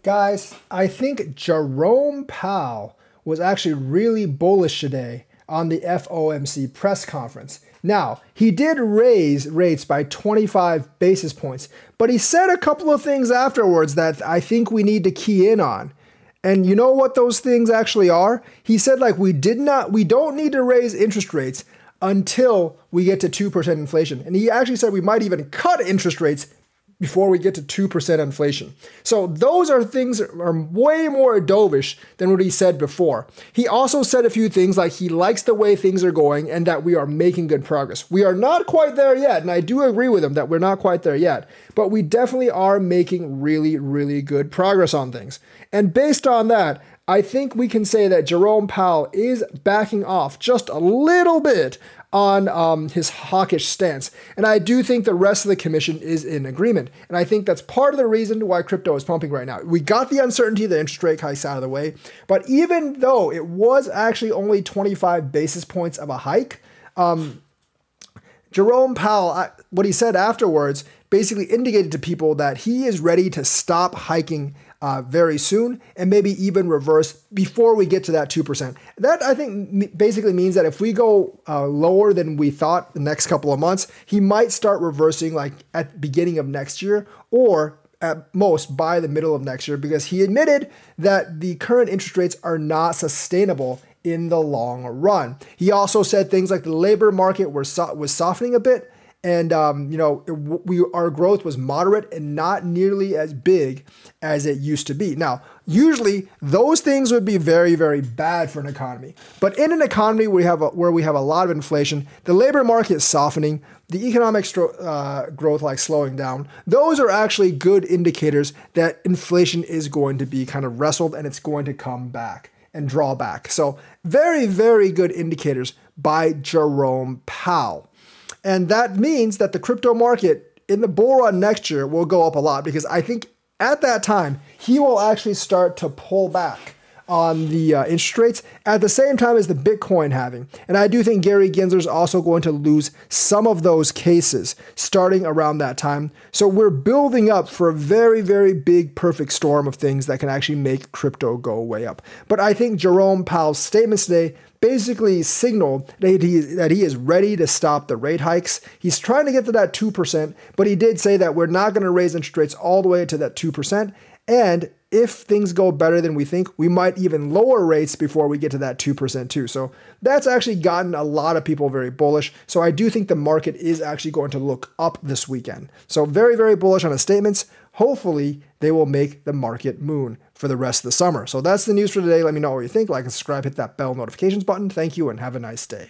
Guys, I think Jerome Powell was actually really bullish today on the FOMC press conference. Now, he did raise rates by 25 basis points, but he said a couple of things afterwards that I think we need to key in on. And you know what those things actually are? He said we don't need to raise interest rates until we get to 2% inflation. And he actually said we might even cut interest rates before we get to 2% inflation. So those are things that are way more dovish than what he said before. He also said a few things like he likes the way things are going and that we are making good progress. We are not quite there yet, and I do agree with him that we're not quite there yet, but we definitely are making really, really good progress on things. And based on that, I think we can say that Jerome Powell is backing off just a little bit on his hawkish stance. And I do think the rest of the commission is in agreement. And I think that's part of the reason why crypto is pumping right now. We got the uncertainty of the interest rate hikes out of the way, but even though it was actually only 25 basis points of a hike, Jerome Powell, what he said afterwards, basically indicated to people that he is ready to stop hiking very soon and maybe even reverse before we get to that 2%. That, I think, basically means that if we go lower than we thought the next couple of months, he might start reversing at the beginning of next year or at most by the middle of next year, because he admitted that the current interest rates are not sustainable in the long run. He also said things like the labor market was softening a bit, and our growth was moderate and not nearly as big as it used to be. Now, usually those things would be very, very bad for an economy. But in an economy where we have a lot of inflation, the labor market is softening, the economic growth slowing down, those are actually good indicators that inflation is going to be kind of wrestled and it's going to come back and draw back. So very, very good indicators by Jerome Powell. And that means that the crypto market in the bull run next year will go up a lot, because I think at that time, he will actually start to pull back on the interest rates at the same time as the Bitcoin halving. And I do think Gary Gensler is also going to lose some of those cases starting around that time. So we're building up for a very, very big perfect storm of things that can actually make crypto go way up. But I think Jerome Powell's statements today basically signaled that he is ready to stop the rate hikes. He's trying to get to that 2%, but he did say that we're not going to raise interest rates all the way to that 2%. And if things go better than we think, we might even lower rates before we get to that 2% too. So that's actually gotten a lot of people very bullish. So I do think the market is actually going to look up this weekend. So very, very bullish on his statements. Hopefully they will make the market moon for the rest of the summer. So that's the news for today. Let me know what you think. Like and subscribe, hit that bell notifications button. Thank you and have a nice day.